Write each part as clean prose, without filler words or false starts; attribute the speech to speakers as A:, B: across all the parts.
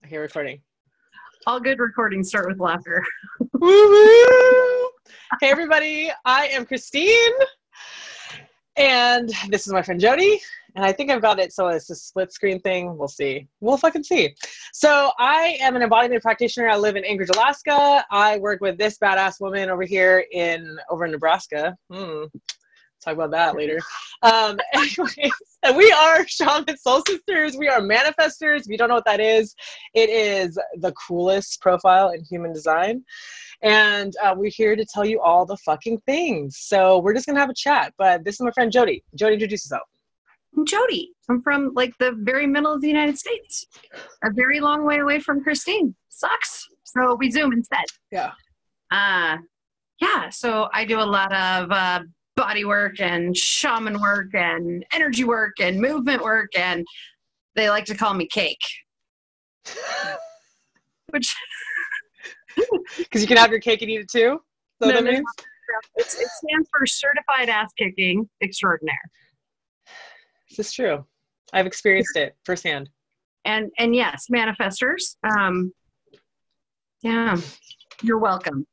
A: Here, recording.
B: All good recordings start with laughter.
A: Woo-hoo! Hey, everybody. I am Kristine. And this is my friend Jodi. And I think I've got it so it's a split screen thing. We'll see. We'll fucking see. So I am an embodiment practitioner. I live in Anchorage, Alaska. I work with this badass woman over here over in Nebraska. Talk about that later. Anyways, and we are Shaman Soul Sisters. We are Manifestors. If you don't know what that is, it is the coolest profile in human design. And we're here to tell you all the fucking things. So we're just going to have a chat. But this is my friend Jodi. Jodi, introduce yourself.
B: I'm Jodi. I'm from like the very middle of the United States. A very long way away from Kristine. Sucks. So we Zoom instead.
A: Yeah.
B: So I do a lot of body work and shaman work and energy work and movement work, and they like to call me Cake. Which
A: because you can have your cake and eat it too? Is that what that means?
B: It stands for Certified Ass Kicking Extraordinaire.
A: This is true. I've experienced it firsthand.
B: And yes, Manifestors. Yeah, you're welcome.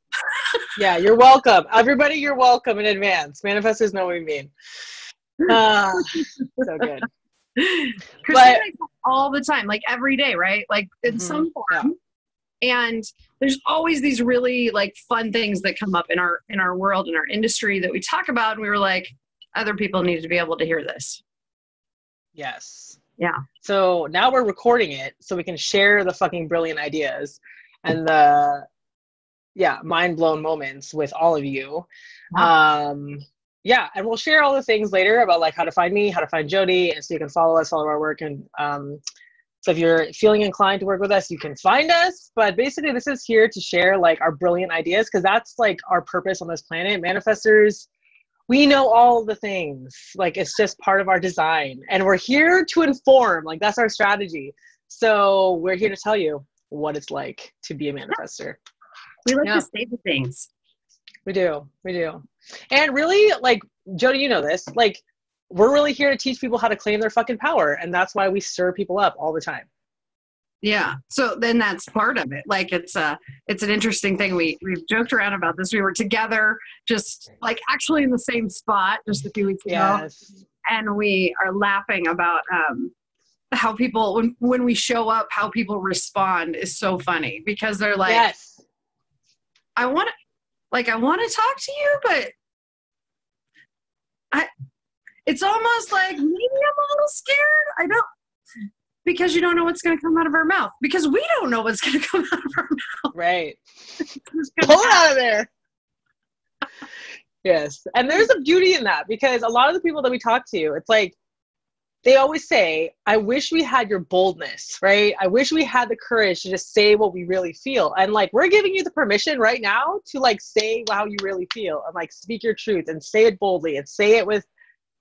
A: Yeah, you're welcome. Everybody, you're welcome in advance. Manifestors know what we mean. So good.
B: Kristine all the time, like every day, right? Like in some form.
A: Yeah.
B: And there's always these really like fun things that come up in our world, in our industry that we talk about. And we were like, other people need to be able to hear this.
A: Yes.
B: Yeah.
A: So now we're recording it so we can share the fucking brilliant ideas and the mind blown moments with all of you.
B: Wow.
A: And we'll share all the things later about like how to find me, how to find Jodi, and so you can follow us, follow our work. And so if you're feeling inclined to work with us, you can find us. But basically this is here to share like our brilliant ideas, because that's like our purpose on this planet. Manifestors, we know all the things. Like it's just part of our design, and we're here to inform. Like that's our strategy. So we're here to tell you what it's like to be a manifestor.
B: We like to say the things.
A: We do. And really, like, Jodi, you know this, like, we're really here to teach people how to claim their fucking power. And that's why we stir people up all the time.
B: Yeah. So then that's part of it. Like it's an interesting thing. We've joked around about this. We were together just like actually in the same spot just a few weeks ago. And we are laughing about how people, when we show up, how people respond is so funny, because they're like,
A: yes.
B: I want to talk to you, but it's almost like maybe I'm a little scared. Because you don't know what's going to come out of our mouth, because we don't know what's going to come out of our mouth.
A: Right. Pull it out of there. Yes. And there's a beauty in that, because a lot of the people that we talk to, it's like, they always say, I wish we had your boldness, right? I wish we had the courage to just say what we really feel. And like, we're giving you the permission right now to like say how you really feel and like speak your truth and say it boldly and say it with,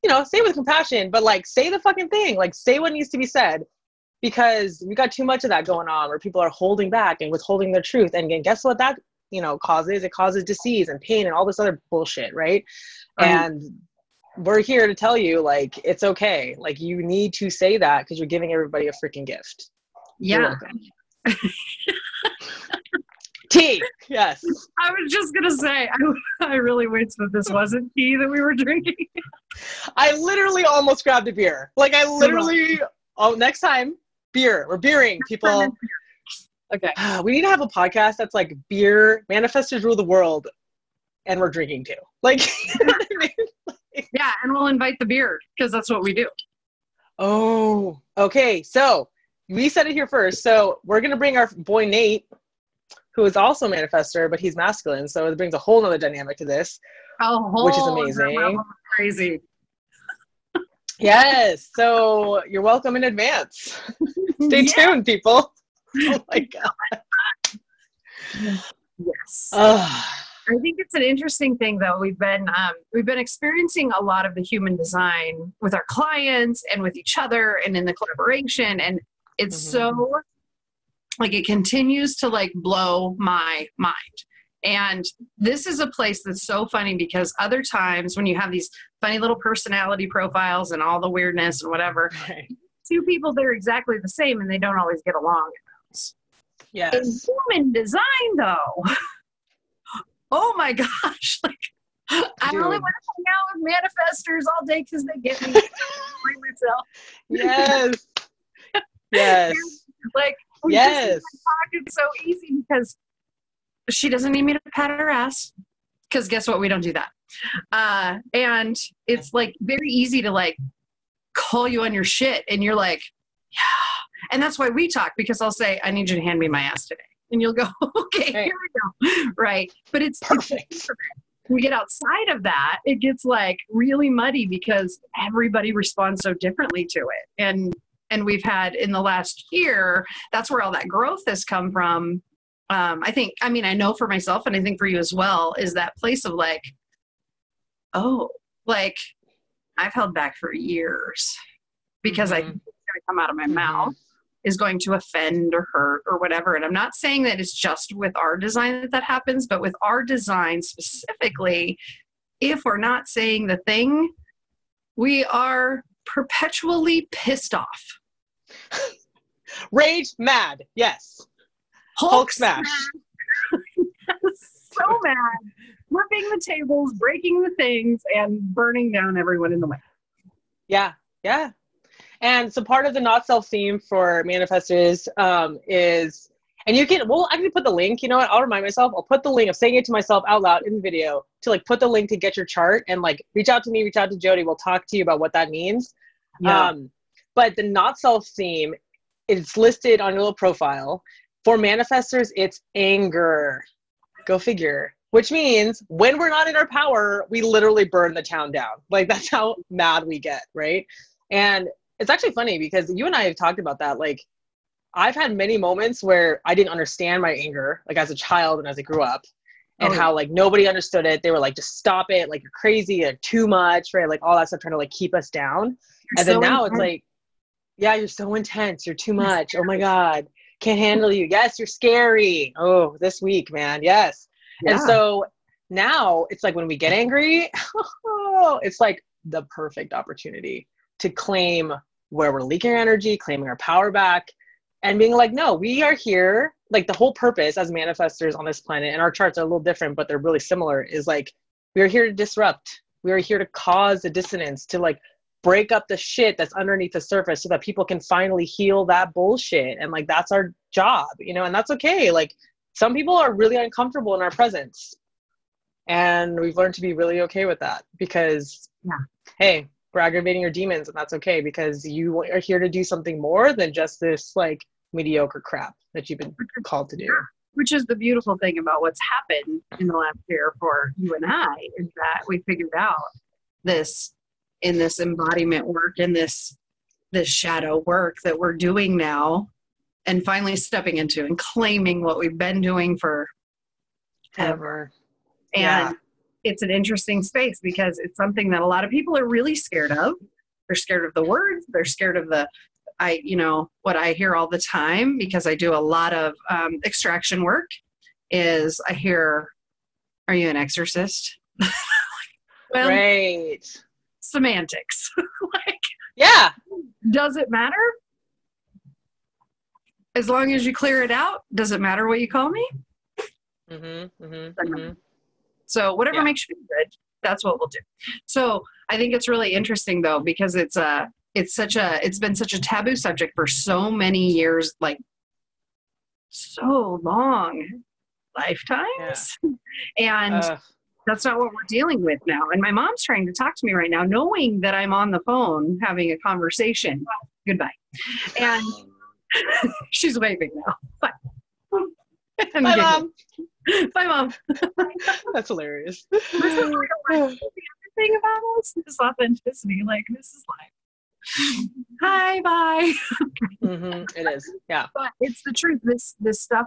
A: say it with compassion, but like say the fucking thing, like say what needs to be said, because we got too much of that going on where people are holding back and withholding their truth. And guess what that, causes? It causes disease and pain and all this other bullshit, right? And we're here to tell you, like, it's okay. Like, you need to say that because you're giving everybody a freaking gift.
B: Yeah.
A: Tea. Yes.
B: I was just going to say, I really wish that this wasn't tea that we were drinking.
A: I literally almost grabbed a beer. Like, next time, beer. We're beering, people.
B: Okay.
A: We need to have a podcast that's like beer. Manifestors rule the world. And we're drinking too. Like, you know what I mean?
B: Yeah, and we'll invite the beard, because that's what we do.
A: Oh, okay. So we said it here first. So we're going to bring our boy Nate, who is also a manifestor, but he's masculine. So it brings a whole nother dynamic to this, which is amazing.
B: Crazy.
A: Yes. So you're welcome in advance. Stay tuned, people. Oh my God.
B: Yes. I think it's an interesting thing, though. We've been experiencing a lot of the human design with our clients and with each other and in the collaboration, and it's so like it continues to like blow my mind. And this is a place that's so funny, because other times when you have these funny little personality profiles and all the weirdness and whatever, two people, they're exactly the same and they don't always get along. In
A: Yes.
B: human design, though, oh my gosh, like I
A: Dude.
B: only want to hang out with manifestors all day because they get me myself.
A: Yes. Yes.
B: Like,
A: Yes.
B: it's so easy because she doesn't need me to pat her ass. Because guess what? We don't do that. And it's like very easy to like call you on your shit. And you're like, yeah. And that's why we talk, because I'll say, I need you to hand me my ass today. And you'll go, okay,
A: Right.
B: here we go. Right. But it's
A: Perfect.
B: we get outside of that, it gets like really muddy because everybody responds so differently to it. And we've had in the last year, that's where all that growth has come from. I know for myself, and I think for you as well, is that place of like, oh, like I've held back for years because I think it's going to come out of my mouth is going to offend or hurt or whatever. And I'm not saying that it's just with our design that happens, but with our design specifically, if we're not saying the thing, we are perpetually pissed off.
A: Rage mad. Yes. Hulk smash.
B: So mad. Flipping the tables, breaking the things, and burning down everyone in the way.
A: Yeah. Yeah. And so part of the not self theme for manifestors is, and you can, well, I can put the link, you know what, I'll remind myself, I'll put the link of saying it to myself out loud in the video to like put the link to get your chart and like reach out to me, reach out to Jodi. We'll talk to you about what that means.
B: Yeah.
A: But the not self theme, it's listed on your little profile. For manifestors, it's anger. Go figure. Which means when we're not in our power, we literally burn the town down. Like that's how mad we get, right? And it's actually funny because you and I have talked about that. Like I've had many moments where I didn't understand my anger, like as a child and as I grew up, and how like nobody understood it. They were like, just stop it. Like you're crazy, like too much, right? Like all that stuff trying to like keep us down. And then now it's like, yeah, you're so intense. You're too much. Oh my God. Can't handle you. Yes, you're scary. Oh, this week, man. Yes. Yeah. And so now it's like when we get angry, it's like the perfect opportunity to claim where we're leaking our energy, claiming our power back, and being like, no, we are here. Like the whole purpose as manifestors on this planet, and our charts are a little different, but they're really similar, is like, we are here to disrupt. We are here to cause the dissonance, to like break up the shit that's underneath the surface so that people can finally heal that bullshit. And like, that's our job, you know, and that's okay. Like some people are really uncomfortable in our presence, and we've learned to be really okay with that because, hey, we're aggravating your demons, and that's okay because you are here to do something more than just this like mediocre crap that you've been called to do.
B: Which is the beautiful thing about what's happened in the last year for you and I, is that we figured out this in this embodiment work, in this shadow work that we're doing now, and finally stepping into and claiming what we've been doing for ever. And it's an interesting space because it's something that a lot of people are really scared of. They're scared of the words. They're scared of what I hear all the time, because I do a lot of extraction work, is I hear, are you an exorcist? Well,
A: right.
B: Semantics. Like,
A: yeah.
B: Does it matter? As long as you clear it out, does it matter what you call me? So whatever makes you feel good, that's what we'll do. So I think it's really interesting though, because it's been such a taboo subject for so many years, like so long, lifetimes. And that's not what we're dealing with now. And my mom's trying to talk to me right now, knowing that I'm on the phone having a conversation. Goodbye. And she's waving now. Bye.
A: Bye, Mom.
B: Bye, Mom.
A: That's hilarious.
B: This is like the other thing about us, this authenticity. Like, this is like, hi, bye.
A: It is. Yeah.
B: But it's the truth. This stuff,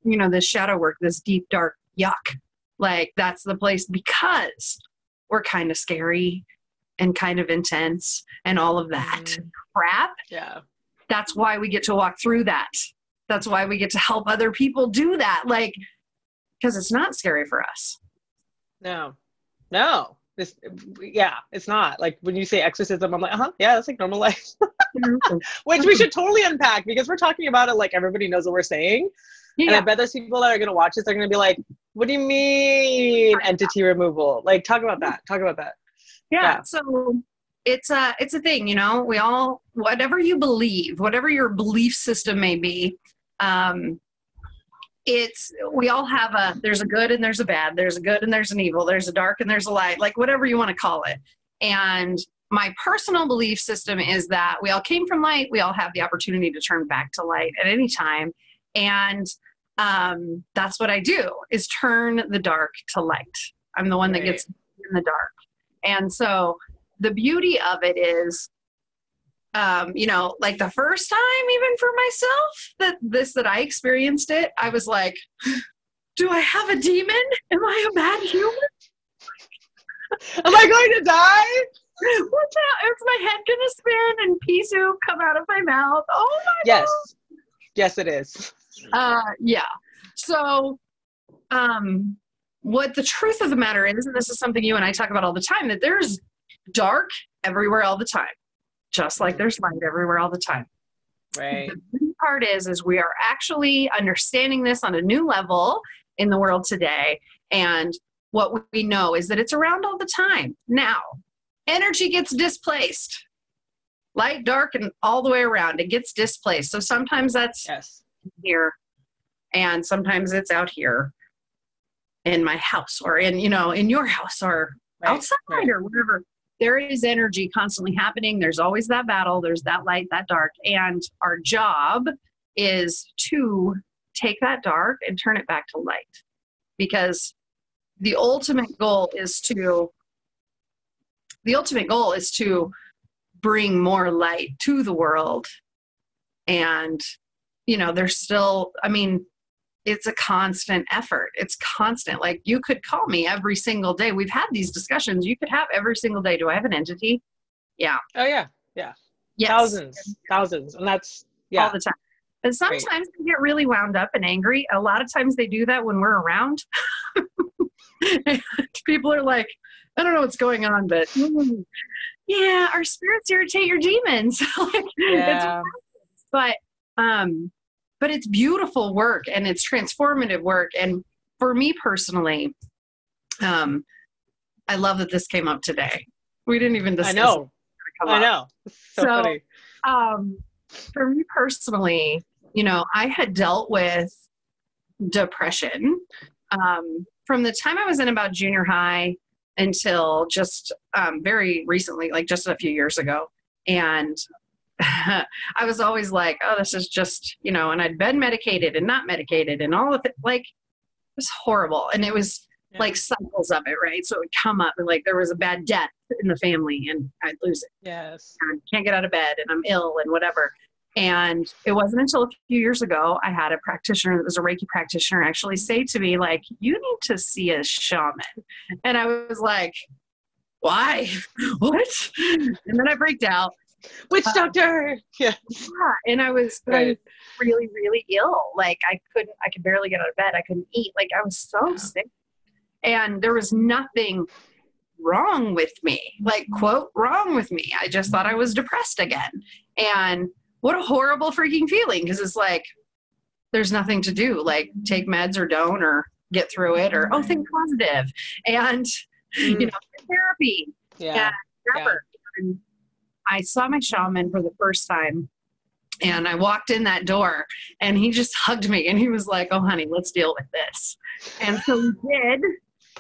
B: this shadow work, this deep, dark yuck. Like, that's the place, because we're kind of scary and kind of intense and all of that crap.
A: Yeah.
B: That's why we get to walk through that. That's why we get to help other people do that. Like, because it's not scary for us.
A: No, This, yeah, it's not like when you say exorcism, I'm like, yeah, that's like normal life, which we should totally unpack because we're talking about it like everybody knows what we're saying. Yeah. And I bet there's people that are going to watch this, they're going to be like, what do you mean entity removal? Like, talk about that.
B: Yeah. So it's a thing, you know, we all, whatever you believe, whatever your belief system may be, we all have there's a good and there's a bad, there's a good and there's an evil, there's a dark and there's a light, like whatever you want to call it. And my personal belief system is that we all came from light. We all have the opportunity to turn back to light at any time. And that's what I do, is turn the dark to light. I'm the one that gets in the dark. And so the beauty of it is, you know, like the first time, even for myself, that I experienced it, I was like, do I have a demon? Am I a bad human?
A: Am I going to die?
B: What's that? Is my head going to spin and pea soup come out of my mouth? Oh my
A: God.
B: God.
A: Yes, it is.
B: Yeah. So, what the truth of the matter is, and this is something you and I talk about all the time, that there's dark everywhere all the time, just like there's light everywhere all the time.
A: Right.
B: The good part is we are actually understanding this on a new level in the world today. And what we know is that it's around all the time. Now, energy gets displaced. Light, dark, and all the way around. It gets displaced. So sometimes that's here, and sometimes it's out here in my house, or in your house, or outside, or wherever. There is energy constantly happening. There's always that battle. There's that light, that dark. And our job is to take that dark and turn it back to light. Because the ultimate goal is to bring more light to the world. And, you know, there's still, I mean, it's a constant effort. It's constant. Like, you could call me every single day. We've had these discussions. You could have every single day. Do I have an entity? Yeah.
A: Oh yeah. Yeah.
B: Yes.
A: Thousands. And that's,
B: all the time. And sometimes they get really wound up and angry. A lot of times they do that when we're around. And people are like, I don't know what's going on, but yeah, our spirits irritate your demons. But it's beautiful work, and it's transformative work. And for me personally, I love that this came up today. We didn't even discuss it.
A: I know. It's so funny.
B: For me personally, you know, I had dealt with depression from the time I was in about junior high until just very recently, like just a few years ago. And I was always like, oh, this is just, you know, and I'd been medicated and not medicated and all of it. Like, it was horrible. And it was like cycles of it, right? So it would come up and like there was a bad death in the family and I'd lose it.
A: Yes.
B: And I can't get out of bed and I'm ill and whatever. And it wasn't until a few years ago, I had a practitioner that was a Reiki practitioner actually say to me, like, you need to see a shaman. And I was like, why? What? And then I freaked out.
A: Witch doctor.
B: Yeah. And I was really, really ill. Like, I could barely get out of bed. I couldn't eat. Like, I was so sick. And there was nothing wrong with me, like, quote, wrong with me. I just thought I was depressed again. And what a horrible freaking feeling. Because it's like, there's nothing to do. Like, take meds or don't, or get through it, or, oh, think positive. And, you know, therapy.
A: Yeah.
B: And I saw my shaman for the first time, and I walked in that door and he just hugged me and he was like, oh, honey, let's deal with this. And so we did.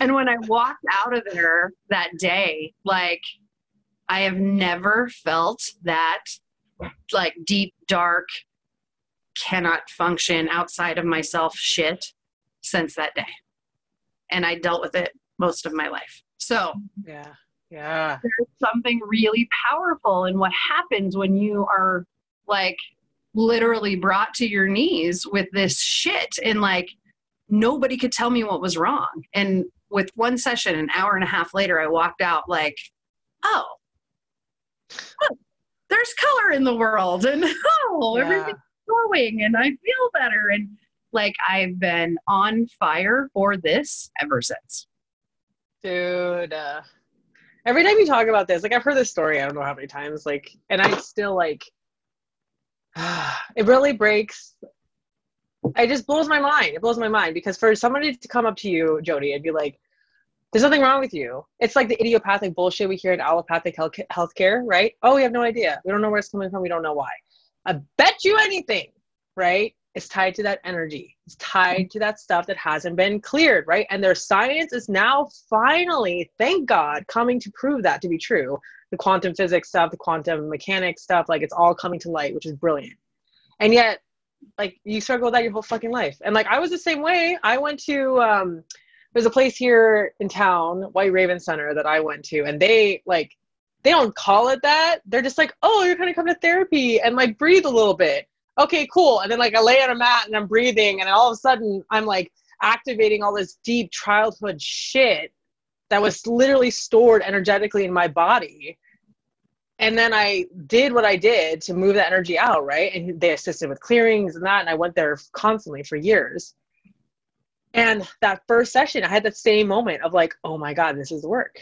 B: And when I walked out of there that day, like, I have never felt that, like, deep, dark, cannot function outside of myself shit since that day. And I dealt with it most of my life. So
A: yeah,
B: there's something really powerful in what happens when you are, like, literally brought to your knees with this shit, and like, nobody could tell me what was wrong. And with one session, an hour and a half later, I walked out like, oh, there's color in the world, and everything's growing, and I feel better. And like, I've been on fire for this ever since.
A: Dude, Every time you talk about this, like I've heard this story, I don't know how many times, like, and I still like, it really breaks. It just blows my mind. It blows my mind because for somebody to come up to you, Jodi, and be like, there's nothing wrong with you. It's like the idiopathic bullshit we hear in allopathic healthcare, right? Oh, we have no idea. We don't know where it's coming from. We don't know why. I bet you anything, right? It's tied to that energy. It's tied to that stuff that hasn't been cleared, right? And their science is now finally, thank God, coming to prove that to be true. The quantum physics stuff, the quantum mechanics stuff, like it's all coming to light, which is brilliant. And yet, like you struggle with that your whole fucking life. And like I was the same way. I went to there's a place here in town, White Raven Center, that I went to, and they don't call it that. They're just like, oh, you're gonna come to therapy and like breathe a little bit. Okay, cool. And then like I lay on a mat and I'm breathing, and all of a sudden I'm like activating all this deep childhood shit that was literally stored energetically in my body. And then I did what I did to move that energy out, right? And they assisted with clearings and that, and I went there constantly for years. And that first session, I had that same moment of like, oh my God, this is the work.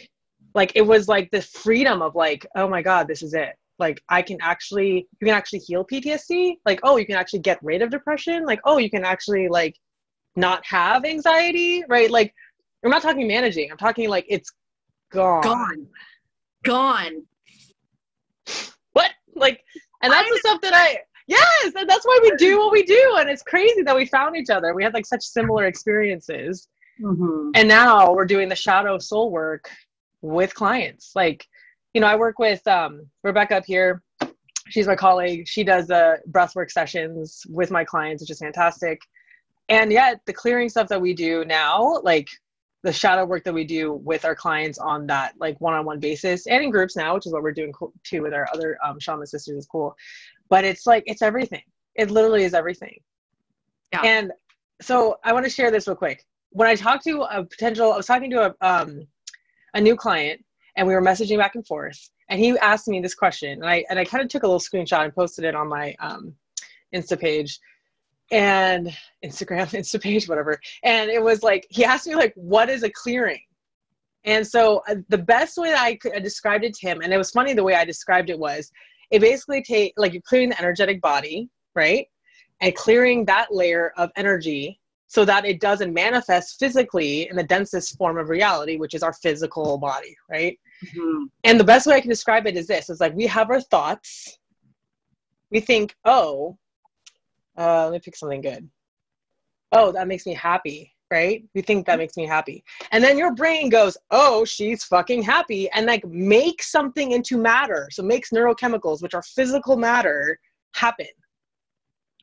A: Like, it was like the freedom of like, oh my God, this is it. Like, you can actually heal PTSD. Like, oh, you can actually get rid of depression. Like, oh, you can actually like not have anxiety, right? Like, I'm not talking managing. I'm talking like it's gone.
B: Gone.
A: What? Like, and that's the stuff that yes, and that's why we do what we do. And it's crazy that we found each other. We had like such similar experiences.
B: Mm-hmm.
A: And now we're doing the shadow soul work with clients. Like, you know, I work with Rebecca up here. She's my colleague. She does breathwork sessions with my clients, which is fantastic. And yet the clearing stuff that we do now, like the shadow work that we do with our clients on that like one-on-one basis and in groups now, which is what we're doing too with our other shaman sisters, is cool. But it's like, it's everything. It literally is everything. Yeah. And so I want to share this real quick. When I talked to I was talking to a new client, and we were messaging back and forth, and he asked me this question, and I kind of took a little screenshot and posted it on my Insta page and Insta page, whatever. And it was like, he asked me like, what is a clearing? And so the best way that I described it to him, and it was funny the way I described it was, it basically like you're clearing the energetic body, right? And clearing that layer of energy so that it doesn't manifest physically in the densest form of reality, which is our physical body, right? Mm-hmm. And the best way I can describe it is this. It's like we have our thoughts. We think, oh, let me pick something good. Oh, that makes me happy, right? We think that makes me happy. And then your brain goes, oh, she's fucking happy, and like makes something into matter. So makes neurochemicals, which are physical matter, happen.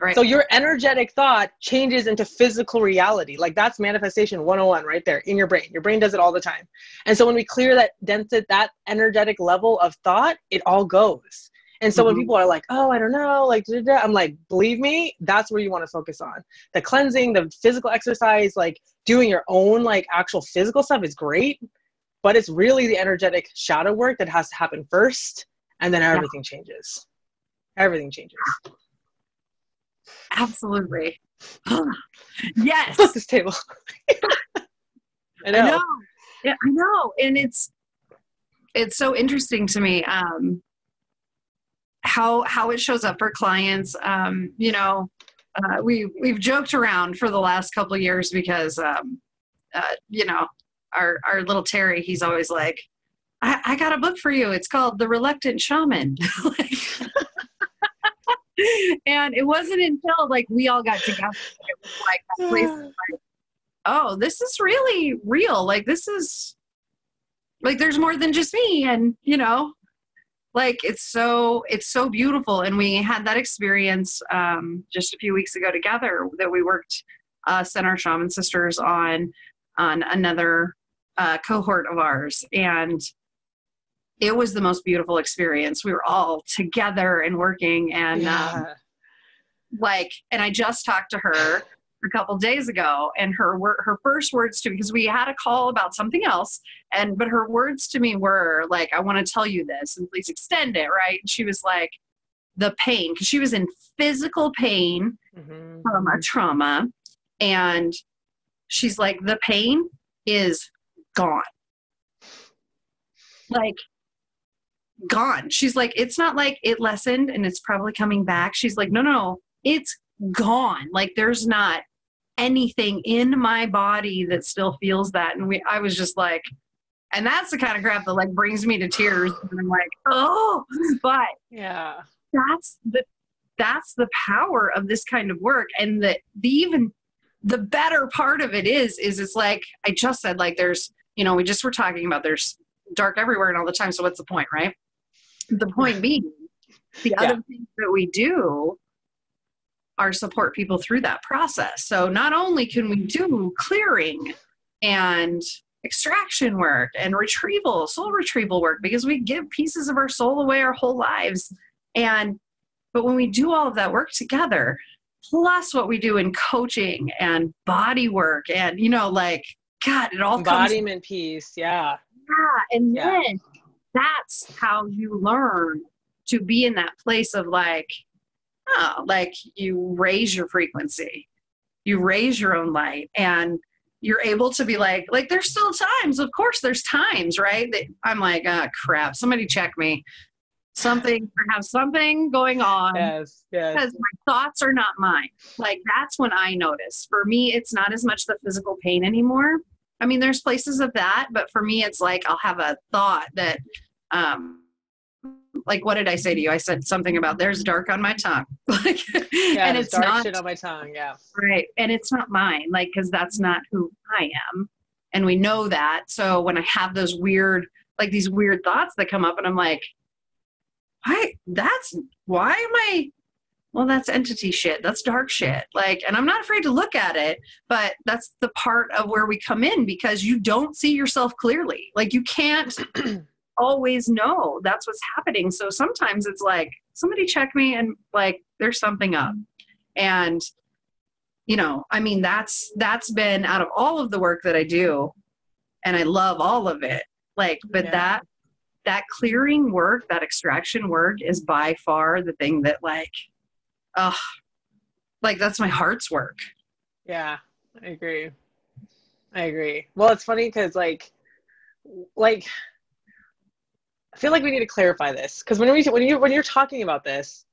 A: Right. So your energetic thought changes into physical reality. Like that's manifestation 101 right there in your brain. Your brain does it all the time. And so when we clear that energetic level of thought, it all goes. And so when people are like, oh, I don't know, like, I'm like, believe me, that's where you want to focus on. The cleansing, the physical exercise, like doing your own like actual physical stuff is great, but it's really the energetic shadow work that has to happen first. And then everything changes. Everything changes.
B: Absolutely. Yes.
A: Fuck this table. I know.
B: Yeah, I know. And it's so interesting to me how it shows up for clients. You know, we've joked around for the last couple of years because you know, our little Terry, he's always like, I got a book for you. It's called The Reluctant Shaman. And it wasn't until like we all got together, it was like that place of like, oh, this is really real. Like this is like there's more than just me, and you know, like it's so beautiful. And we had that experience just a few weeks ago together that we worked, sent our shaman sisters on another cohort of ours, and it was the most beautiful experience. We were all together and working, and and I just talked to her a couple days ago, and her first words to me, because we had a call about something else, but her words to me were like, I want to tell you this and please extend it, right? And she was like, the pain, because she was in physical pain from a trauma, and she's like, the pain is gone. like gone. She's like, it's not like it lessened and it's probably coming back. She's like, no, it's gone. Like there's not anything in my body that still feels that. And I was just like, and that's the kind of crap that like brings me to tears. And I'm like, oh, but
A: yeah,
B: that's the power of this kind of work. And the better part of it is it's like, I just said, like, there's, we just were talking about there's dark everywhere and all the time. So what's the point, right? The point being, the other things that we do are support people through that process. So not only can we do clearing and extraction work and soul retrieval work, because we give pieces of our soul away our whole lives. But when we do all of that work together, plus what we do in coaching and body work and, like, God, it all
A: embodiment piece. Yeah.
B: Yeah. And then that's how you learn to be in that place of like, like you raise your frequency, you raise your own light, and you're able to be like there's still times, of course there's times, right, that I'm like, crap, somebody check me. I have something going on.
A: Yes.
B: Because my thoughts are not mine. Like that's when I notice. For me, it's not as much the physical pain anymore. I mean, there's places of that, but for me, it's like I'll have a thought that, like, what did I say to you? I said something about there's dark on my tongue. Like, and it's
A: dark
B: not
A: shit on my tongue. Yeah.
B: Right. And it's not mine, like, because that's not who I am. And we know that. So when I have those these weird thoughts that come up and I'm like, why am I, well, that's entity shit. That's dark shit. Like, and I'm not afraid to look at it, but that's the part of where we come in, because you don't see yourself clearly. Like you can't always know that's what's happening. So sometimes it's like, somebody check me, and like, there's something up. And, I mean, that's been out of all of the work that I do, and I love all of it. Like, but that clearing work, that extraction work is by far the thing that that's my heart's work.
A: Yeah, I agree. Well, it's funny because like I feel like we need to clarify this, because when you're talking about this,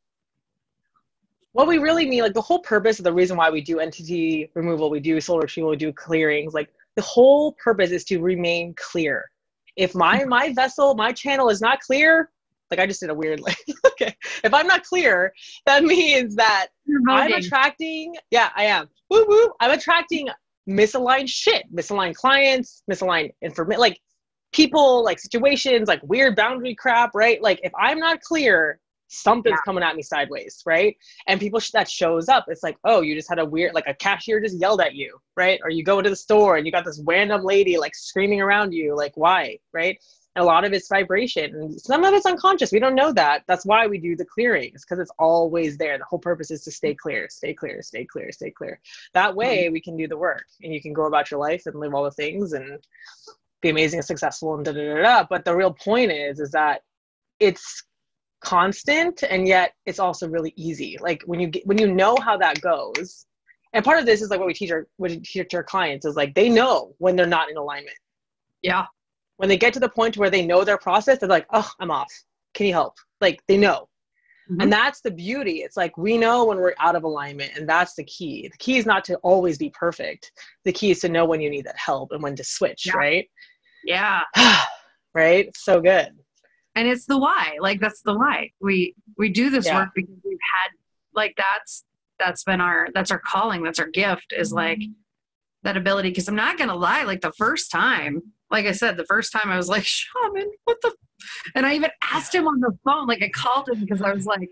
A: what we really mean, like the whole purpose of the reason why we do entity removal, we do soul retrieval, we do clearings, like the whole purpose is to remain clear. If my vessel, my channel is not clear, like I just did a weird, okay. If I'm not clear, that means that I'm attracting, I am. Woo woo. I'm attracting misaligned shit, misaligned clients, misaligned information, like people, like situations, like weird boundary crap, right? Like if I'm not clear, something's coming at me sideways, right? And people that shows up, it's like, oh, you just had a weird, like a cashier just yelled at you, right? Or you go into the store and you got this random lady like screaming around you, like why, right? And a lot of it's vibration, and some of it's unconscious. We don't know that. That's why we do the clearings, because it's always there. The whole purpose is to stay clear, stay clear, stay clear, stay clear. That way we can do the work, and you can go about your life and live all the things and be amazing and successful and da da da da. But the real point is that it's constant, and yet it's also really easy. Like when you know how that goes, and part of this is like what we teach our clients is like they know when they're not in alignment.
B: Yeah.
A: When they get to the point where they know their process, they're like, oh, I'm off. Can you help? Like they know. Mm-hmm. And that's the beauty. It's like we know when we're out of alignment, and that's the key. The key is not to always be perfect. The key is to know when you need that help and when to switch, right?
B: Yeah.
A: Right? So good.
B: And it's the why. Like that's the why. We do this work because we've had, like, that's our calling. That's our gift, is like that ability. Because I'm not gonna lie, like the first time, like I said, I was like, shaman, what the? And I even asked him on the phone, like I called him because I was like,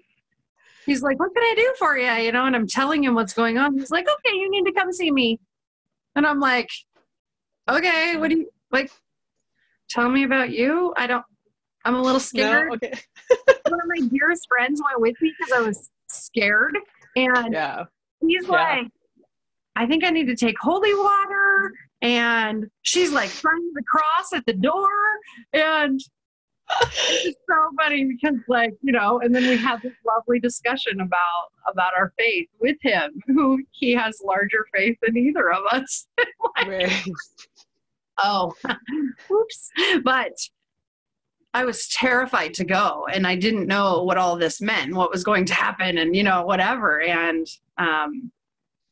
B: he's like, what can I do for you? And I'm telling him what's going on. He's like, okay, you need to come see me. And I'm like, okay, what do you, like, tell me about you? I'm a little scared.
A: No? Okay.
B: One of my dearest friends went with me because I was scared. And he's like, I think I need to take holy water. And she's like signing the cross at the door. And it's so funny because, like, and then we have this lovely discussion about our faith with him, who he has larger faith than either of us. Like, oh, oops. But I was terrified to go, and I didn't know what all this meant, what was going to happen, and whatever. And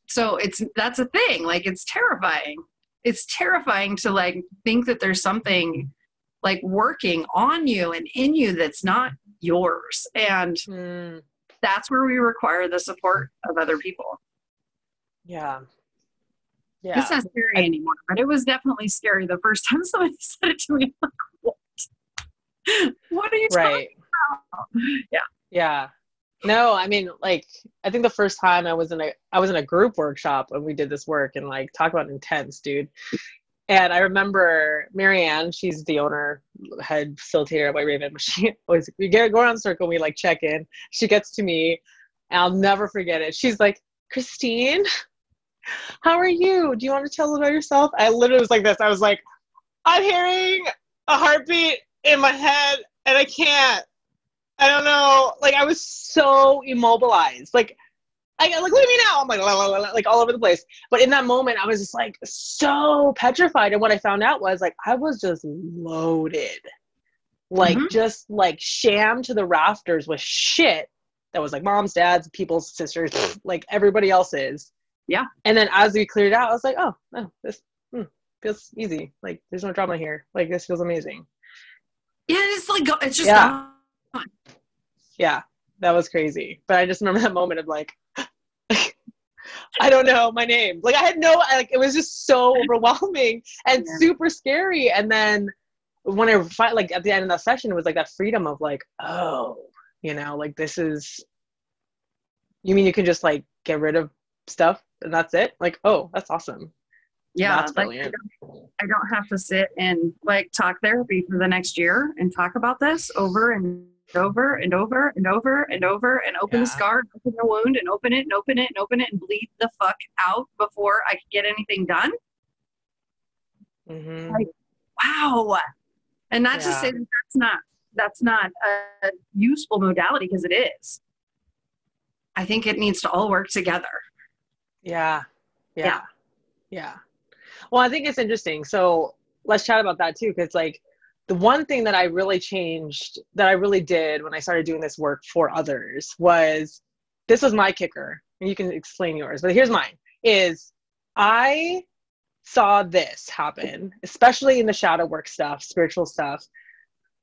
B: so that's a thing. Like, it's terrifying. It's terrifying to like think that there's something like working on you and in you that's not yours. And that's where we require the support of other people.
A: Yeah. Yeah.
B: It's not scary anymore, but it was definitely scary the first time somebody said it to me. I'm like, what are you talking about? Yeah.
A: Yeah. No, I mean, like, I think the first time I was in a group workshop and we did this work, and like, talk about intense, dude. And I remember Marianne, she's the owner, head facilitator at White Raven, but she always, we go around the circle, we like check in. She gets to me, and I'll never forget it. She's like, Kristine, how are you? Do you want to tell us about yourself? I literally was like this. I was like, I'm hearing a heartbeat in my head and I don't know. Like, I was so immobilized. Like, look at me now. I'm like, la, la, la, la, like all over the place. But in that moment, I was just like so petrified. And what I found out was like, I was just loaded, like just like shammed to the rafters with shit that was like moms, dads, people's sisters, like everybody else's.
B: Yeah.
A: And then as we cleared it out, I was like, oh, this feels easy. Like, there's no drama here. Like, this feels amazing.
B: Yeah, it's like, it's just gone.
A: Yeah, that was crazy. But I just remember that moment of like, I don't know my name. Like, I had like, it was just so overwhelming and super scary. And then when I like at the end of that session, it was like that freedom of like, oh, like, this is, you mean you can just like get rid of stuff and that's it? Like, oh, that's awesome.
B: Yeah,
A: that's
B: like,
A: brilliant.
B: I don't have to sit and like talk therapy for the next year and talk about this over and over and over and over and over and open the scar, open the wound and open it and open it and open it and bleed the fuck out before I could get anything done. Like, wow. And not to say that's not a useful modality, because it is. I think it needs to all work together. Yeah.
A: Well, I think it's interesting. So let's chat about that too. Cause like the one thing that I really changed, that I really did when I started doing this work for others, was, this was my kicker, and you can explain yours, but here's mine, is I saw this happen, especially in the shadow work stuff, spiritual stuff,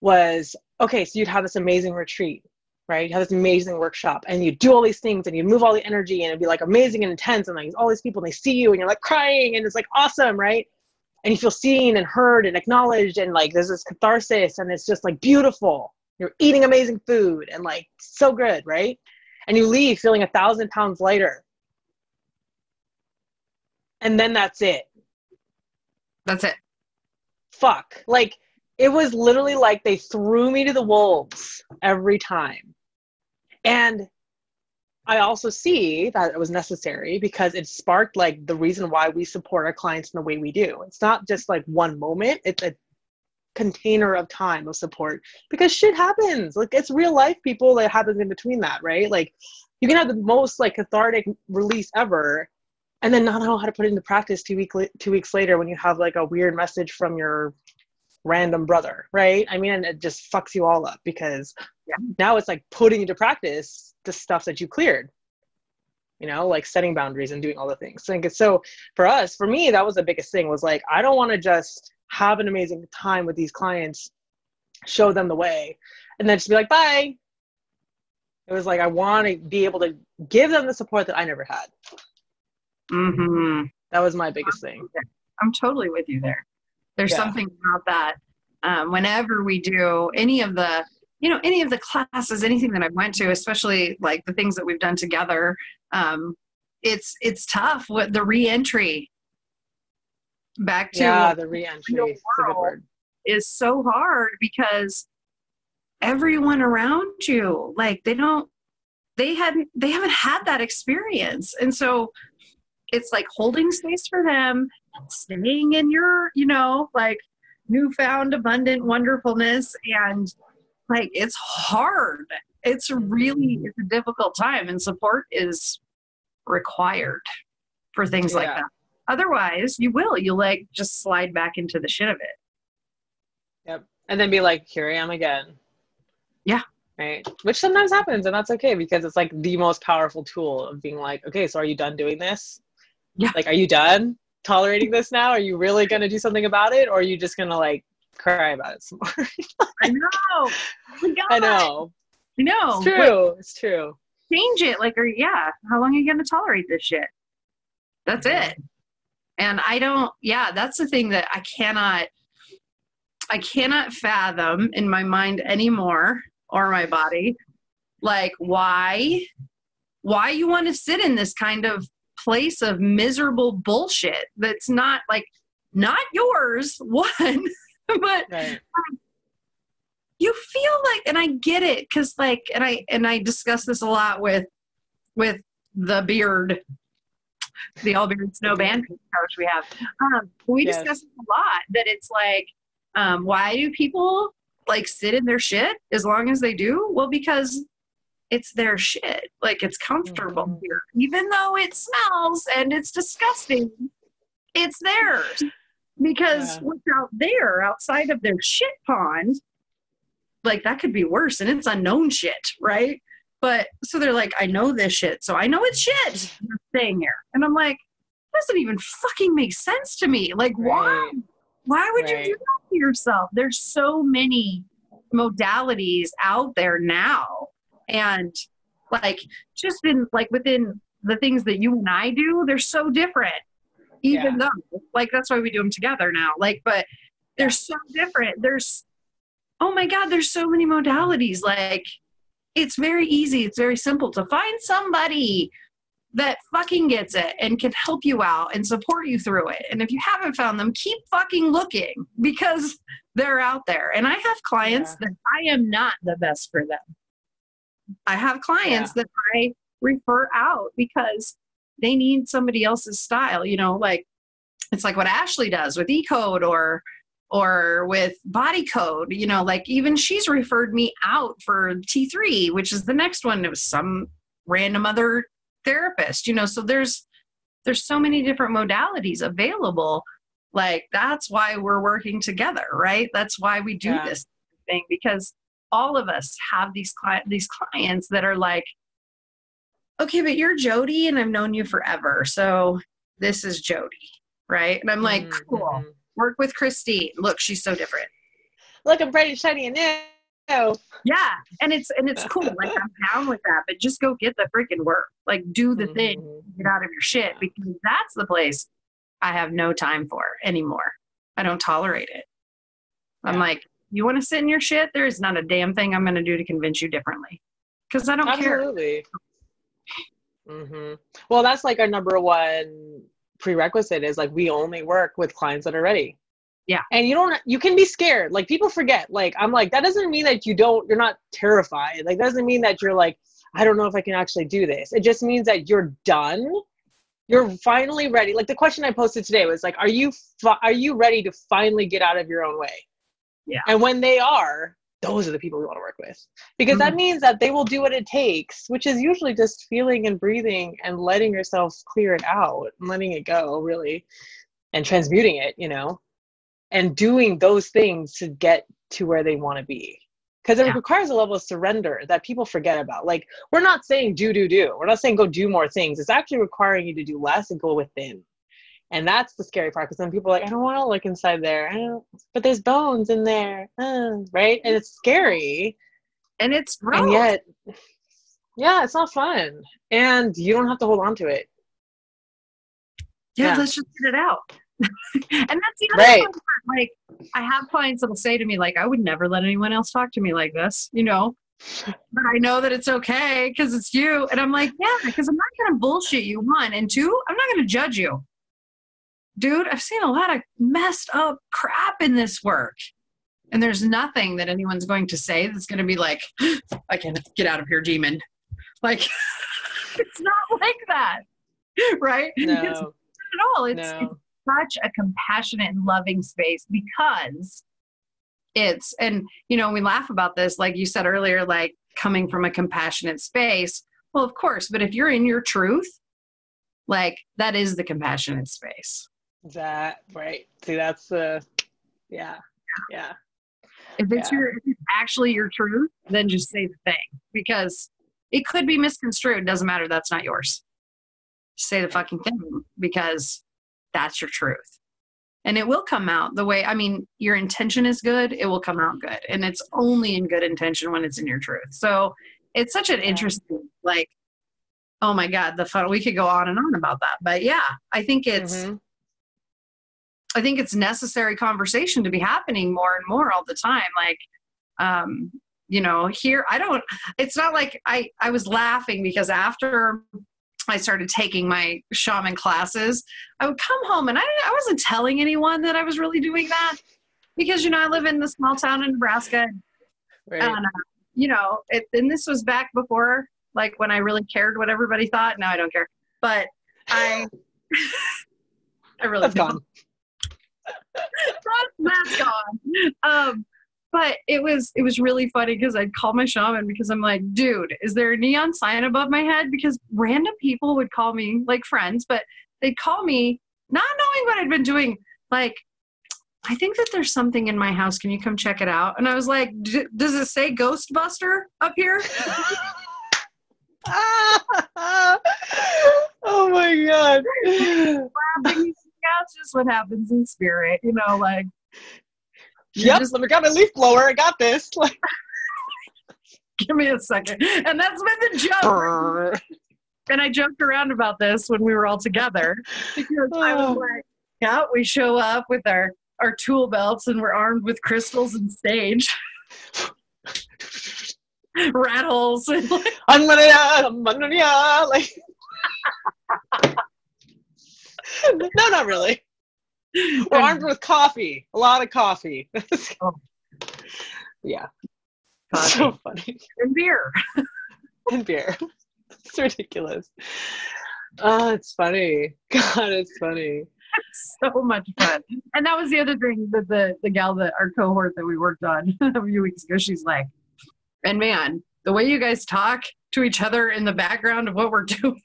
A: was, okay, so you'd have this amazing retreat, right? You have this amazing workshop and you do all these things and you move all the energy and it'd be like amazing and intense, and like all these people, and they see you and you're like crying and it's like awesome, right? And you feel seen and heard and acknowledged, and like there's this catharsis and it's just like beautiful. You're eating amazing food and like so good, right? And you leave feeling 1,000 pounds lighter. And then that's it.
B: That's it.
A: Fuck. Like, it was literally like they threw me to the wolves every time. And I also see that it was necessary, because it sparked like the reason why we support our clients in the way we do. It's not just like one moment, it's a container of time of support, because shit happens. Like, it's real life, people, that happens in between that, right? Like, you can have the most like cathartic release ever and then not know how to put it into practice 2 weeks later when you have like a weird message from your random brother, right? I mean, and it just fucks you all up, because now it's like putting into practice the stuff that you cleared, like setting boundaries and doing all the things. So for me, that was the biggest thing, was like, I don't want to just have an amazing time with these clients, show them the way, and then just be like, bye. It was like, I want to be able to give them the support that I never had. That was my biggest thing.
B: I'm totally with you there. There's something about that. Whenever we do any of the classes, anything that I went to, especially like the things that we've done together, it's tough with the re-entry back to
A: the re-entry. It's a good word.
B: Is so hard, because everyone around you, like, they haven't had that experience, and so it's like holding space for them, staying in your, like, newfound abundant wonderfulness. And like, it's hard. It's a difficult time, and support is required for things like that. Otherwise you'll like just slide back into the shit of it.
A: Yep. And then be like, here I am again.
B: Yeah.
A: Right. Which sometimes happens, and that's okay, because it's like the most powerful tool of being like, okay, so are you done doing this?
B: Yeah.
A: Like, are you done tolerating this now? Are you really going to do something about it? Or are you just going to like cry about it some more?
B: I know. Oh my God.
A: I know.
B: I know.
A: It's true.
B: Like,
A: it's true.
B: change it. Like, or yeah, how long are you going to tolerate this shit? That's it. And that's the thing that I cannot fathom in my mind anymore, or my body. Like, why you want to sit in this kind of place of miserable bullshit that's not yours, one, but
A: Right.
B: you feel like, and I get it, because like, and I discuss this a lot with the beard, the all beard snow band coach we have. We discuss it a lot, that it's like, why do people like sit in their shit as long as they do? Well, because it's their shit. Like, it's comfortable here, even though it smells and it's disgusting. It's theirs, because what's out there outside of their shit pond, like, that could be worse, and it's unknown shit, right? But so they're like, I know this shit, so I know it's shit. You're staying here, and I'm like, doesn't even fucking make sense to me. Like, why? Why would you do that to yourself? There's so many modalities out there now, and like, just in like within the things that you and I do, they're so different. Even though, like, that's why we do them together now. Like, but they're so different. Oh my God, there's so many modalities. Like, it's very easy. It's very simple to find somebody that fucking gets it and can help you out and support you through it. And if you haven't found them, keep fucking looking, because they're out there. And I have clients that I am not the best for them. I have clients that I refer out because they need somebody else's style, you know, like, it's like what Ashley does with E-Code or with Body Code, you know, like, even she's referred me out for T3, which is the next one. It was some random other therapist, you know, so there's so many different modalities available. Like, that's why we're working together, right? That's why we do this thing, because all of us have these clients that are like, okay, but you're Jodi and I've known you forever, so this is Jodi, right? And I'm like, cool. Work with Kristine. Look, she's so different.
A: Look, I'm bright and shiny and new.
B: Yeah, and it's cool. Like, I'm down with that, but just go get the freaking work. Like, do the thing, get out of your shit, because that's the place I have no time for anymore. I don't tolerate it. I'm like, you want to sit in your shit? There is not a damn thing I'm going to do to convince you differently, because I don't care.
A: Absolutely. Well, that's like our number one prerequisite, is like, we only work with clients that are ready.
B: Yeah.
A: And you can be scared. Like, people forget. Like, I'm like, that doesn't mean that you're not terrified. Like, that doesn't mean that you're like, I don't know if I can actually do this. It just means that you're done. You're finally ready. Like, the question I posted today was like, are you ready to finally get out of your own way?
B: Yeah.
A: And when they are, those are the people we want to work with, because that means that they will do what it takes, which is usually just feeling and breathing and letting yourself clear it out and letting it go, really, and transmuting it, you know, and doing those things to get to where they want to be. Because it requires a level of surrender that people forget about. Like, we're not saying do. We're not saying go do more things. It's actually requiring you to do less and go within. And that's the scary part, because then people are like, I don't want to look inside there. But there's bones in there. Right? And it's scary.
B: And it's gross.
A: And yet, it's not fun. And you don't have to hold on to it.
B: Yeah, let's just get it out. And that's the other part. Like, I have clients that will say to me, like, I would never let anyone else talk to me like this, you know, but I know that it's okay because it's you. And I'm like, yeah, because I'm not going to bullshit you, one. And two, I'm not going to judge you. Dude, I've seen a lot of messed up crap in this work. And there's nothing that anyone's going to say that's going to be like, I can get out of here, demon. Like, it's not like that. Right?
A: No.
B: It's not at all. It's such a compassionate and loving space, because and you know, we laugh about this, like you said earlier, like coming from a compassionate space. Well, of course, but if you're in your truth, like, that is the compassionate space.
A: That, right. See, that's the, yeah.
B: If it's if it's actually your truth, then just say the thing, because it could be misconstrued. It doesn't matter. That's not yours. Just say the fucking thing, because that's your truth. And it will come out the way, I mean, your intention is good. It will come out good. And it's only in good intention when it's in your truth. So it's such an interesting, like, oh my God, the fun, we could go on and on about that. But yeah, I think it's necessary conversation to be happening more and more all the time. Like, you know, here, it's not like I was laughing because after I started taking my shaman classes, I would come home and I wasn't telling anyone that I was really doing that, because, you know, I live in the small town in Nebraska. Right. And, you know, and this was back before, like, when I really cared what everybody thought. Now I don't care. But I really
A: That's
B: don't.
A: Gone.
B: That's gone. But it was really funny because I'd call my shaman because I'm like, dude, is there a neon sign above my head? Because random people would call me, like friends, but they'd call me not knowing what I'd been doing. Like, I think that there's something in my house. Can you come check it out? And I was like, does it say Ghostbuster up here?
A: Oh my God.
B: That's just what happens in spirit, you know, like.
A: Yep, let me grab my leaf blower. I got this. Like,
B: give me a second. And that's been the joke. And I joked around about this when we were all together, because I was like, yeah, we show up with our tool belts and we're armed with crystals and sage. Rat holes. And like,
A: like, no, not really. We're armed with coffee. A lot of coffee. Yeah.
B: Coffee.
A: So funny.
B: And beer.
A: And beer. It's ridiculous. Oh, it's funny. God, it's funny.
B: It's so much fun. And that was the other thing that the gal that our cohort that we worked on a few weeks ago, she's like, and man, the way you guys talk to each other in the background of what we're doing,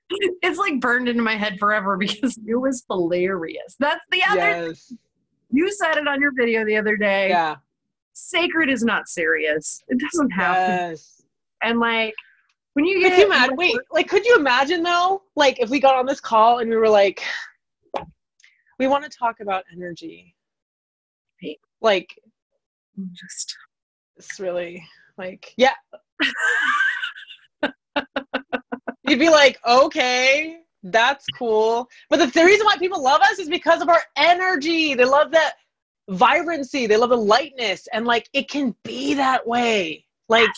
B: it's like burned into my head forever, because it was hilarious. That's the other thing. You said it on your video the other day.
A: Yeah.
B: Sacred is not serious. It doesn't have to. And like, when you get...
A: could you imagine though? Like, if we got on this call and we were like, we want to talk about energy.
B: Right.
A: Like,
B: just...
A: It's really, like, yeah. You'd be like, okay, that's cool. But the reason why people love us is because of our energy. They love that vibrancy. They love the lightness. And like, it can be that way. Like,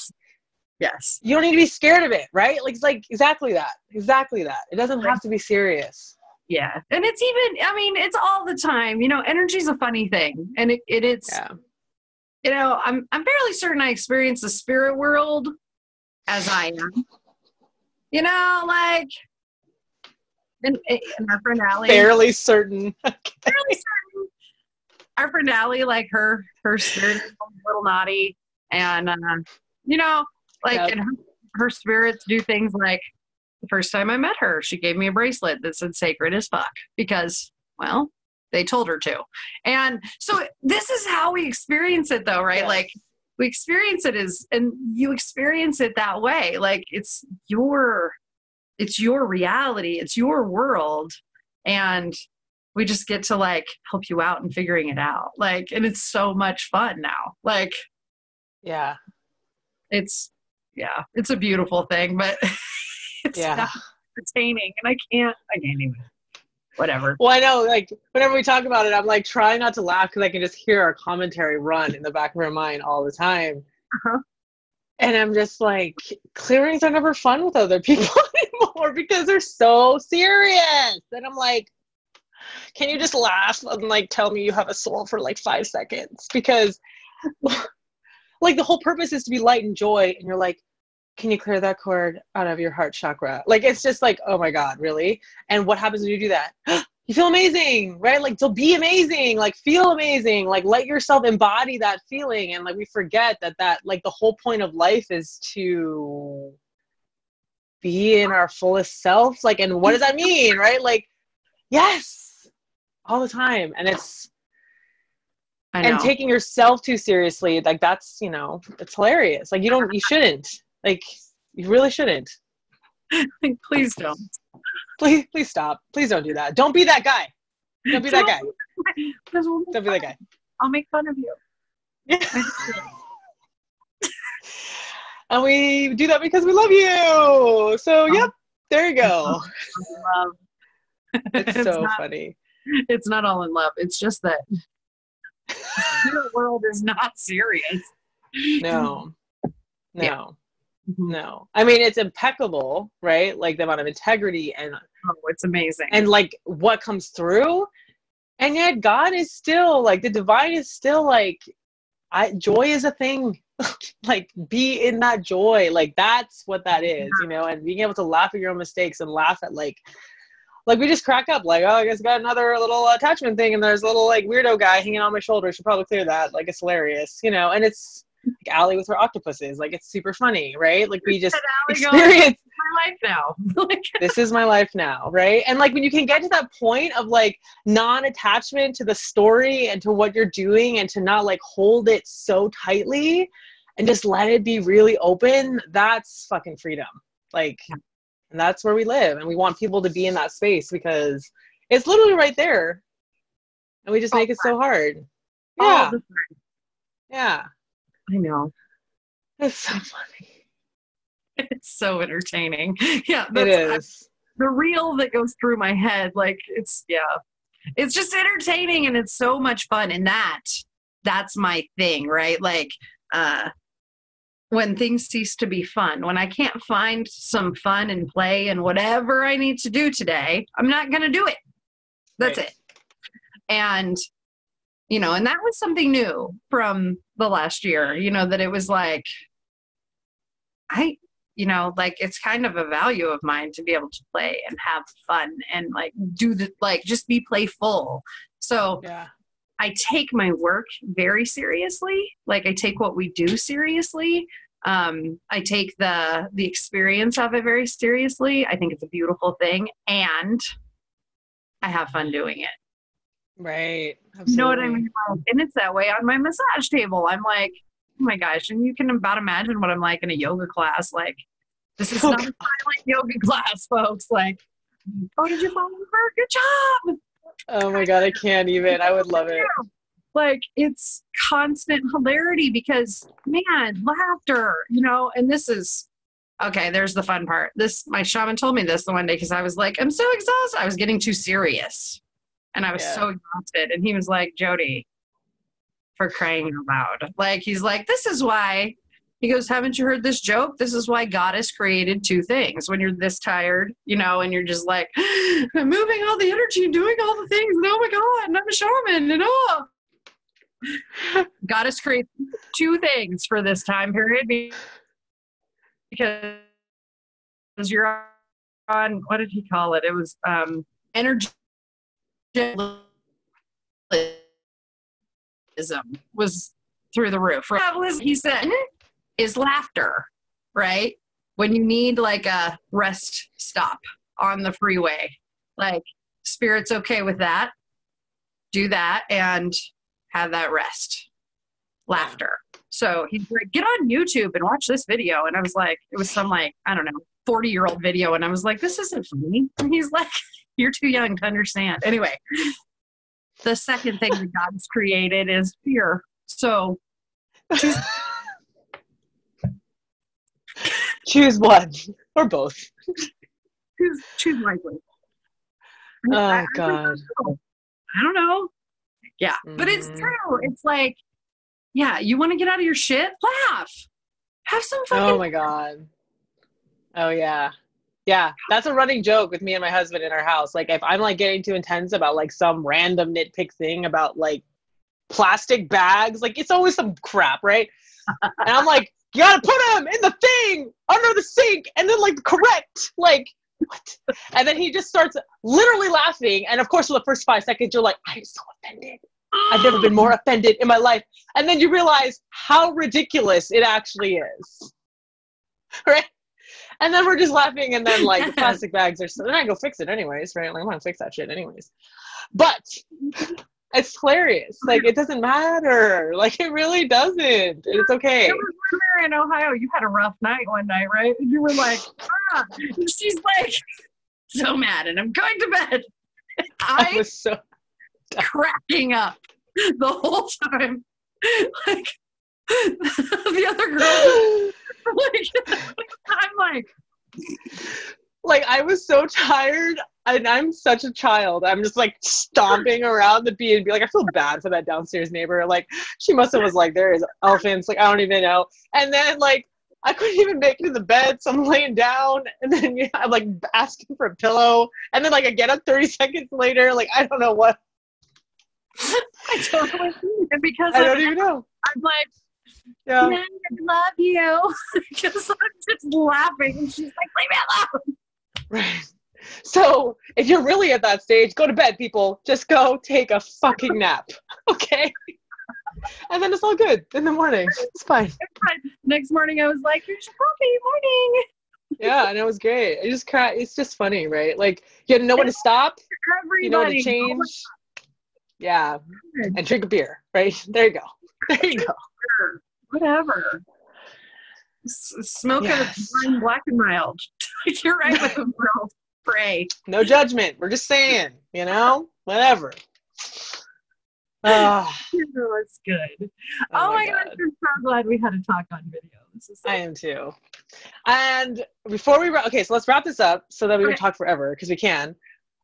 B: yes.
A: You don't need to be scared of it, right? Like, it's like exactly that. Exactly that. It doesn't have to be serious.
B: Yeah. And it's even, I mean, it's all the time. You know, energy's a funny thing. And it's, you know, I'm fairly certain I experience the spirit world as I am. You know, like, and our friend Allie.
A: Fairly certain.
B: Fairly certain. Our friend Allie, like, her spirit is a little naughty. And, you know, like, and her spirits do things like, the first time I met her, she gave me a bracelet that said sacred as fuck, because, well, they told her to. And so this is how we experience it though, right? Yes. Like, we experience it and you experience it that way. Like, it's your reality. It's your world. And we just get to like help you out in figuring it out. Like, and it's so much fun now. Like,
A: yeah,
B: it's a beautiful thing, but it's not entertaining, and I can't even. Whatever.
A: Well, I know, like, whenever we talk about it, I'm like trying not to laugh because I can just hear our commentary run in the back of our mind all the time.
B: Uh-huh.
A: And I'm just like, clearings are never fun with other people anymore because they're so serious. And I'm like, can you just laugh and like tell me you have a soul for like 5 seconds? Because like the whole purpose is to be light and joy. And you're like, can you clear that cord out of your heart chakra? Like, it's just like, oh my God, really? And what happens when you do that? You feel amazing, right? Like, to be amazing, like, feel amazing, like, let yourself embody that feeling. And like, we forget that like the whole point of life is to be in our fullest self. Like, and what does that mean, right? Like, yes, all the time. And it's
B: I
A: And
B: know.
A: taking yourself too seriously, like that's, it's hilarious. Like you shouldn't. Like you really shouldn't.
B: Please don't.
A: Please stop. Please don't do that. Don't be that guy. Don't be that guy. Don't be that guy.
B: I'll make fun of you.
A: And we do that because we love you. So, yep, there you go.
B: Love.
A: It's so funny.
B: It's not all in love. It's just that the world is not serious.
A: No.
B: Yeah.
A: No. I mean, it's impeccable, right? Like the amount of integrity and
B: it's amazing.
A: And like what comes through. And yet God is still like, the divine is still like, joy is a thing. Like be in that joy. Like that's what that is, and being able to laugh at your own mistakes and laugh at like we just crack up like, oh, I guess I got another little attachment thing and there's a little like weirdo guy hanging on my shoulder. Should probably clear that. Like it's hilarious, and it's like Allie with her octopuses. Like it's super funny, right? Like we just experience
B: my life now.
A: This is my life now, right? And like when you can get to that point of like non-attachment to the story and to what you're doing and to not like hold it so tightly and just let it be really open, that's fucking freedom. Like, and that's where we live. And we want people to be in that space because it's literally right there. And we just make it so hard. Yeah. Yeah.
B: I know.
A: It's so funny.
B: It's so entertaining. Yeah.
A: It is.
B: The reel that goes through my head, like it's just entertaining and it's so much fun. And that's my thing, right? Like, when things cease to be fun, when I can't find some fun and play and whatever I need to do today, I'm not going to do it. That's it. And, and that was something new from the last year, that it was like, like it's kind of a value of mine to be able to play and have fun and like just be playful. So I take my work very seriously. Like I take what we do seriously. I take the experience of it very seriously. I think it's a beautiful thing and I have fun doing it.
A: Right. Absolutely.
B: You know what I mean? And it's that way on my massage table. I'm like, oh my gosh. And you can about imagine what I'm like in a yoga class. Like, this is not a silent yoga class, folks. Like, oh, did you fall over? Good job.
A: Oh my God, I can't even. I would love it.
B: Like, it's constant hilarity because, man, laughter, and this is, okay, there's the fun part. My shaman told me this the one day because I was like, I'm so exhausted. I was getting too serious and I was so exhausted. And he was like, Jodi, for crying out loud. Like, he's like, this is why. He goes, haven't you heard this joke? This is why Goddess created two things. When you're this tired, and you're just like, I'm moving all the energy and doing all the things. And oh my God, and I'm a shaman. And Goddess created two things for this time period because you're on, what did he call it? It was energy was through the roof. He said, is laughter, right? When you need like a rest stop on the freeway, like spirit's okay with that. Do that and have that rest. Laughter. So he's like, get on YouTube and watch this video. And I was like, it was some like, I don't know, 40-year-old video. And I was like, this isn't funny. And he's like, you're too young to understand. Anyway, the second thing that God's created is fear. So
A: choose one or both.
B: Choose wisely.
A: Oh God.
B: I don't know. Yeah, but it's true. It's like, yeah, you want to get out of your shit? Laugh. Have some fucking.
A: Oh my God. Oh yeah. Yeah, that's a running joke with me and my husband in our house. Like if I'm like getting too intense about like some random nitpick thing about like plastic bags, like it's always some crap, right? And I'm like, you gotta put them in the thing under the sink and then like correct, like what? And then he just starts literally laughing. And of course, for the first 5 seconds, you're like, I'm so offended. I've never been more offended in my life. And then you realize how ridiculous it actually is. Right? And then we're just laughing. And then like the plastic bags are, so then I go fix it anyways, right? Like I'm gonna fix that shit anyways. But It's hilarious. Like, it doesn't matter. Like, it really doesn't. It's okay.
B: There was one there in Ohio. You had a rough night one night, right? And you were like, ah. And she's like, so mad, and I'm going to bed. I
A: was so
B: cracking up the whole time. Like, the other girl, I'm
A: like, I was so tired, and I'm such a child. I'm just like stomping around the B&B. Like, I feel bad for that downstairs neighbor. Like, she must have was like, there is elephants. Like, I don't even know. And then like, I couldn't even make it to the bed, so I'm laying down, and then I'm like asking for a pillow, and then like I get up 30 seconds later, like I don't know what.
B: I totally and because
A: I don't even know.
B: I'm like,
A: yeah,
B: I love you, because I'm just laughing, and she's like, leave me alone.
A: Right. So if you're really at that stage, go to bed, people. Just go take a fucking nap, okay? And then it's all good in the morning. It's fine.
B: It's fine. Next morning, I was like, here's your coffee, morning.
A: Yeah, and it was great. I just cried. It's just funny, right? Like, you know when to stop.
B: Everybody.
A: You know when to change. Yeah. And drink a beer, right? There you go. There you go.
B: Whatever. Smoke a black and mild. You're right with the world. Pray.
A: No judgment. We're just saying, you know? Whatever.
B: It's good. Oh my gosh, I'm so glad we had a talk on video. This is so
A: I am too. And before we okay, so let's wrap this up so that we can talk forever, because we can.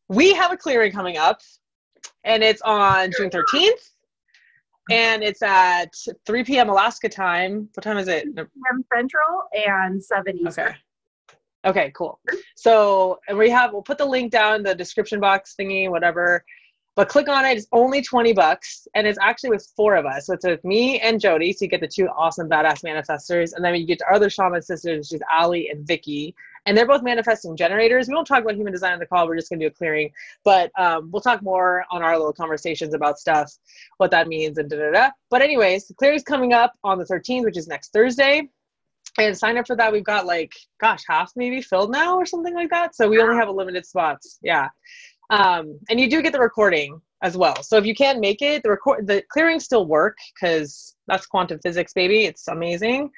A: We have a clearing coming up, and it's on June 13th, and it's at 3 p.m. Alaska time. What time is it?
B: 3 p.m. Central and 7 Eastern.
A: Okay, cool. So, and we'll put the link down in the description box thingy, whatever. But click on it. It's only $20, and it's actually with 4 of us. So it's with me and Jodi. So you get the 2 awesome badass manifestors, and then you get our other shaman sisters, which is Allie and Vicky, and they're both manifesting generators. We won't talk about human design on the call. We're just gonna do a clearing, but we'll talk more on our little conversations about stuff, what that means, and da-da-da. But anyways, the clearing's coming up on the 13th, which is next Thursday. And sign up for that. We've got like, gosh, half maybe filled now or something like that. So we only have a limited spots. Yeah. And you do get the recording as well. So if you can't make it, the clearings still work, because that's quantum physics, baby. It's amazing.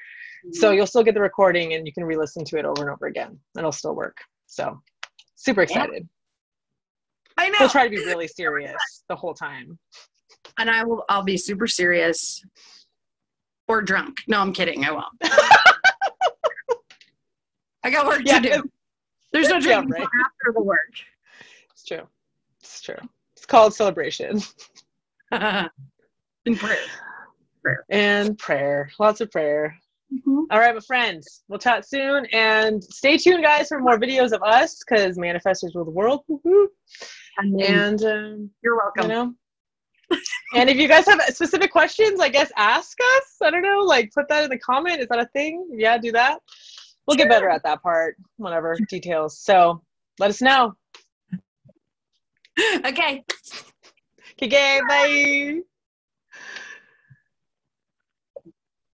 A: So you'll still get the recording, and you can re-listen to it over and over again. It'll still work. So super excited.
B: I know.
A: We'll try to be really serious the whole time.
B: And I'll be super serious or drunk. No, I'm kidding. I won't. I got work to do. There's no drinking after the work.
A: It's true. It's true. It's called celebration.
B: And prayer.
A: And prayer. Lots of prayer.
B: Mm-hmm.
A: All right, my friends. We'll chat soon. And stay tuned, guys, for more videos of us, because Manifestors rule the world. Woo-hoo. And
B: you're welcome.
A: You know. And if you guys have specific questions, I guess ask us. I don't know. Like, put that in the comment. Is that a thing? Yeah, do that. We'll get better at that part. Whatever. Details. So let us know.
B: Okay.
A: Okay, bye.